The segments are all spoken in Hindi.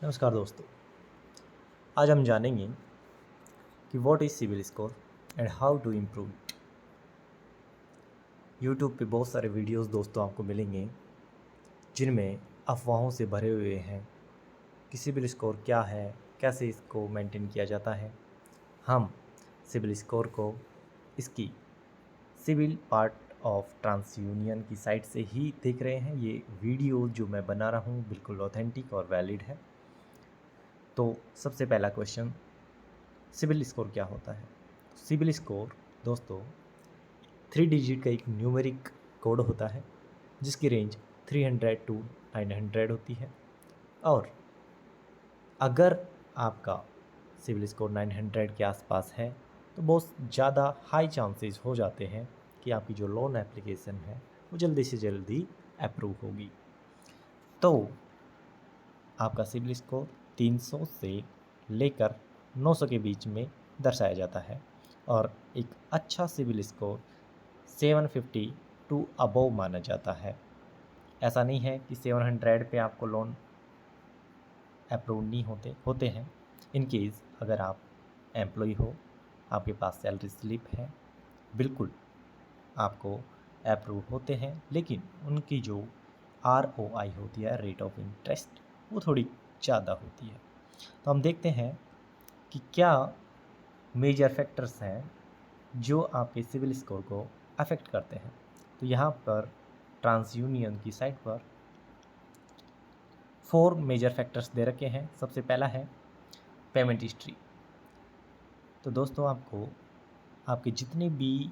नमस्कार दोस्तों। आज हम जानेंगे कि what is CIBIL score and how to improve it. YouTube पे बहुत सारे वीडियोस दोस्तों आपको मिलेंगे जिनमें अफवाहों से भरे हुए हैं कि सिविल स्कोर क्या है, कैसे इसको मेंटेन किया जाता है। हम सिविल स्कोर को इसकी CIBIL part of TransUnion की साइट से ही देख रहे हैं। ये वीडियो जो मैं बना रहा हूँ बिल्कुल ऑथेंटिक और वैलिड है। तो सबसे पहला क्वेश्चन, सिविल स्कोर क्या होता है? सिविल स्कोर दोस्तों 3 डिजिट का एक न्यूमेरिक कोड होता है जिसकी रेंज 300 टू 900 होती है। और अगर आपका सिविल स्कोर 900 के आसपास है तो बहुत ज़्यादा हाई चांसेस हो जाते हैं कि आपकी जो लोन एप्लीकेशन है वो जल्दी से जल्दी अप्रूव होगी। तो आपका सिविल स्कोर 300 से लेकर 900 के बीच में दर्शाया जाता है और एक अच्छा सिविल स्कोर 750 टू अबव माना जाता है। ऐसा नहीं है कि 700 पे आपको लोन अप्रूव नहीं होते हैं। इन केस अगर आप एम्प्लॉय हो, आपके पास सैलरी स्लिप है, बिल्कुल आपको अप्रूव होते हैं, लेकिन उनकी जो ROI होती है, रेट ऑफ इंटरेस्ट, वो थोड़ी ज़्यादा होती है। तो हम देखते हैं कि क्या मेजर फैक्टर्स हैं जो आपके सिविल स्कोर को अफेक्ट करते हैं। तो यहाँ पर ट्रांस यूनियन की साइट पर 4 मेजर फैक्टर्स दे रखे हैं। सबसे पहला है पेमेंट हिस्ट्री। तो दोस्तों आपको आपके जितने भी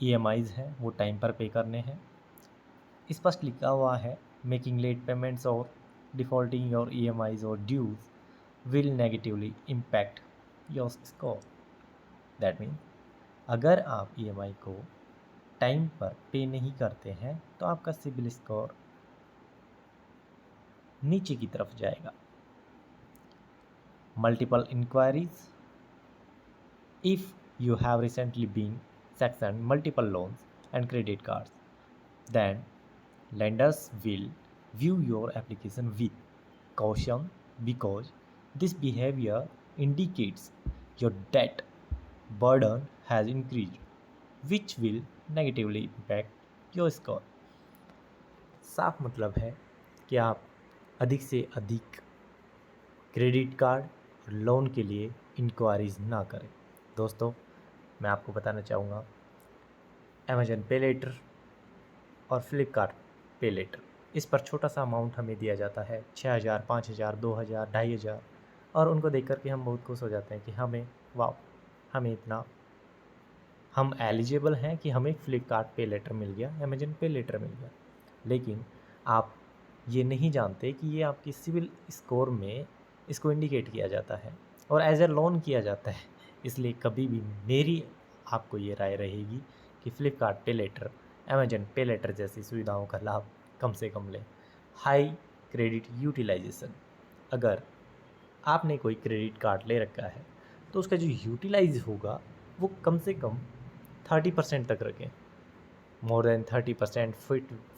EMIs हैं वो टाइम पर पे करने हैं। स्पष्ट लिखा हुआ है मेकिंग लेट पेमेंट्स और डिफ़ॉल्टिंग योर EMIs और dues will negatively impact your score. That mean अगर आप EMI को टाइम पर पे नहीं करते हैं तो आपका सिबिल स्कोर नीचे की तरफ जाएगा। Multiple enquiries, if you have recently been sanctioned multiple loans and credit cards, then lenders will view your application with caution because this behavior indicates your debt burden has increased, which will negatively impact your score। साफ मतलब है कि आप अधिक से अधिक क्रेडिट कार्ड और लोन के लिए इंक्वायरीज ना करें। दोस्तों मैं आपको बताना चाहूँगा, अमेजन पे लेटर और फ्लिपकार्ट पे लेटर, इस पर छोटा सा अमाउंट हमें दिया जाता है, 6000, 5000, 2000, 2500, और उनको देख कर के हम बहुत खुश हो जाते हैं कि हमें इतना, हम एलिजिबल हैं कि हमें फ्लिपकार्ट पे लेटर मिल गया, अमेजन पे लेटर मिल गया। लेकिन आप ये नहीं जानते कि ये आपकी सिविल स्कोर में इसको इंडिकेट किया जाता है और एज ए लोन किया जाता है। इसलिए कभी भी मेरी आपको ये राय रहेगी कि फ्लिपकार्ट पे लेटर, अमेजन पे लेटर जैसी सुविधाओं का लाभ कम से कम लें। हाई क्रेडिट यूटिलाइजेशन, अगर आपने कोई क्रेडिट कार्ड ले रखा है तो उसका जो यूटिलाइज होगा वो कम से कम 30% तक रखें। मोर देन 30%,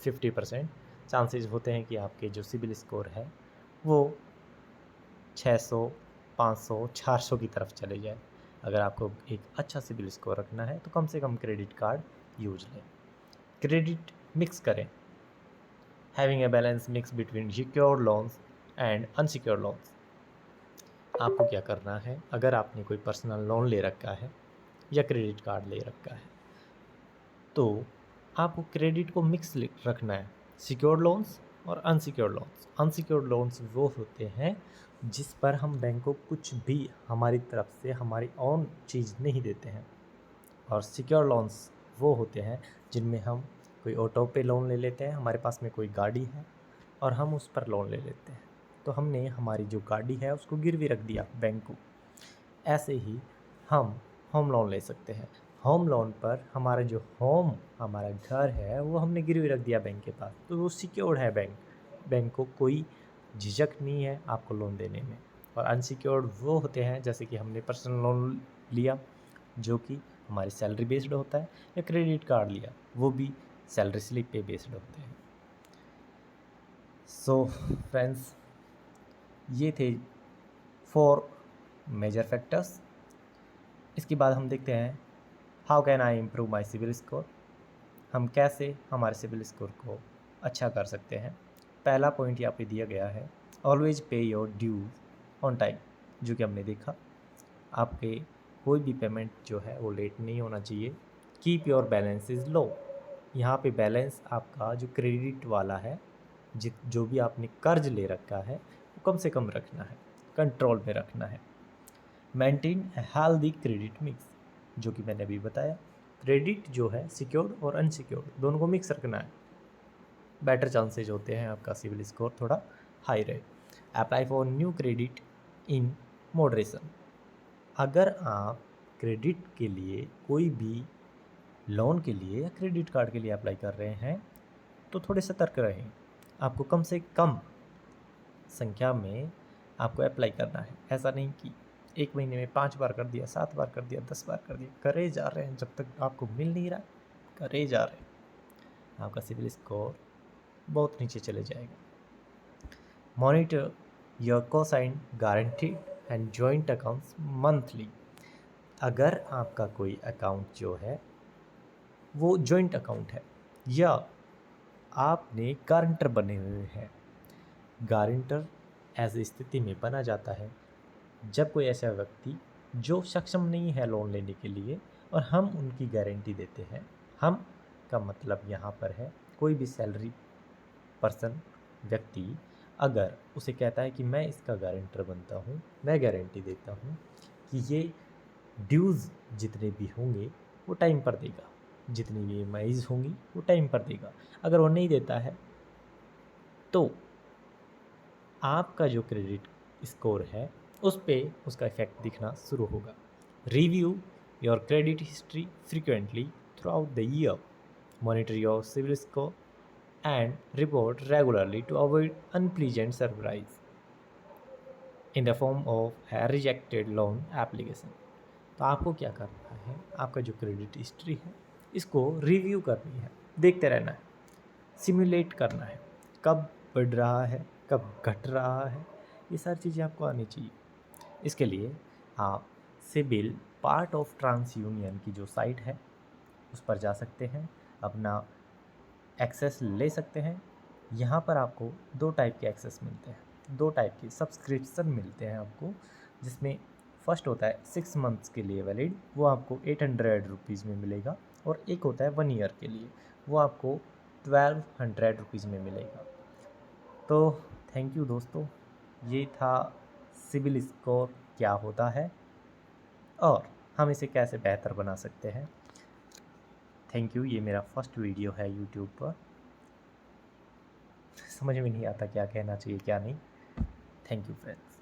50% चांसेस होते हैं कि आपके जो सिबिल स्कोर है वो 600, 500, 400 की तरफ चले जाए। अगर आपको एक अच्छा सिबिल स्कोर रखना है तो कम से कम क्रेडिट कार्ड यूज लें। क्रेडिट मिक्स करें, having a balance mix between secured loans and unsecured loans. आपको क्या करना है, अगर आपने कोई पर्सनल लोन ले रखा है या क्रेडिट कार्ड ले रखा है तो आपको क्रेडिट को मिक्स रखना है, सिक्योर्ड लोन्स और अनसिक्योर्ड लोन्स। अनसिक्योर्ड लोन्स वो होते हैं जिस पर हम बैंक को कुछ भी हमारी तरफ से हमारी ओन चीज़ नहीं देते हैं, और सिक्योर लोन्स वो होते हैं जिनमें हम कोई ऑटो पे लोन ले लेते हैं, हमारे पास में कोई गाड़ी है और हम उस पर लोन ले लेते हैं, तो हमने हमारी जो गाड़ी है उसको गिरवी रख दिया बैंक को। ऐसे ही हम होम लोन ले सकते हैं। होम लोन पर हमारा जो हमारा घर है वो हमने गिरवी रख दिया बैंक के पास, तो वो सिक्योर्ड है। बैंक को कोई झिझक नहीं है आपको लोन देने में। और अनसिक्योर्ड वो होते हैं जैसे कि हमने पर्सनल लोन लिया जो कि हमारी सैलरी बेस्ड होता है, या क्रेडिट कार्ड लिया वो भी सैलरी स्लिप पे बेस्ड होते हैं। सो फ्रेंड्स, ये थे 4 मेजर फैक्टर्स। इसके बाद हम देखते हैं how can I improve my CIBIL score. हम कैसे हमारे सिविल स्कोर को अच्छा कर सकते हैं। पहला पॉइंट यहाँ पे दिया गया है, ऑलवेज पे योर ड्यूज ऑन टाइम। जो कि हमने देखा, आपके कोई भी पेमेंट जो है वो लेट नहीं होना चाहिए। Keep your balance is low. यहाँ पे बैलेंस आपका जो क्रेडिट वाला है, जो भी आपने कर्ज ले रखा है वो कम से कम रखना है, कंट्रोल में रखना है। Maintain a healthy credit mix, जो कि मैंने अभी बताया, क्रेडिट जो है सिक्योर्ड और अनसिक्योर्ड दोनों को मिक्स रखना है। बेटर चांसेज होते हैं आपका सिविल स्कोर थोड़ा हाई रहे। Apply for new credit in moderation. अगर आप क्रेडिट के लिए कोई भी लोन के लिए या क्रेडिट कार्ड के लिए अप्लाई कर रहे हैं तो थोड़े सतर्क रहें। आपको कम से कम संख्या में आपको अप्लाई करना है। ऐसा नहीं कि एक महीने में 5 बार कर दिया, 7 बार कर दिया, 10 बार कर दिया, करे जा रहे हैं। जब तक आपको मिल नहीं रहा, करे जा रहे हैं, आपका सिविल स्कोर बहुत नीचे चले जाएगा। Monitor your cosine guarantee and joint accounts monthly. अगर आपका कोई अकाउंट जो है वो जॉइंट अकाउंट है या आपने गारंटर बने हुए हैं, गारंटर ऐसी स्थिति में बना जाता है जब कोई ऐसा व्यक्ति जो सक्षम नहीं है लोन लेने के लिए और हम उनकी गारंटी देते हैं। हम का मतलब यहाँ पर है कोई भी सैलरी पर्सन व्यक्ति अगर उसे कहता है कि मैं इसका गारंटर बनता हूँ, मैं गारंटी देता हूँ कि ये ड्यूज़ जितने भी होंगे वो टाइम पर देगा, जितनी भी ईएमआईज़ होंगी वो टाइम पर देगा। अगर वो नहीं देता है तो आपका जो क्रेडिट स्कोर है उस पर उसका इफेक्ट दिखना शुरू होगा। Review your credit history frequently throughout the year. Monitor your CIBIL score and report regularly to avoid unpleasant surprise in the form of a rejected loan application। तो आपको क्या करना है, आपका जो क्रेडिट हिस्ट्री है इसको रिव्यू करनी है, देखते रहना है, सिमुलेट करना है, कब बढ़ रहा है, कब घट रहा है, ये सारी चीज़ें आपको आनी चाहिए। इसके लिए आप CIBIL part of TransUnion की जो साइट है उस पर जा सकते हैं, अपना एक्सेस ले सकते हैं। यहाँ पर आपको 2 टाइप के एक्सेस मिलते हैं, 2 टाइप के सब्सक्रिप्शन मिलते हैं आपको, जिसमें फर्स्ट होता है 6 मंथ्स के लिए वैलिड, वो आपको 800 रुपीज़ में मिलेगा, और एक होता है 1 ईयर के लिए, वो आपको 1200 रुपीज़ में मिलेगा। तो थैंक यू दोस्तों, ये था सिबिल स्कोर क्या होता है और हम इसे कैसे बेहतर बना सकते हैं। Thank you. ये मेरा फर्स्ट वीडियो है यूट्यूब पर, समझ में नहीं आता क्या कहना चाहिए क्या नहीं। Thank you friends.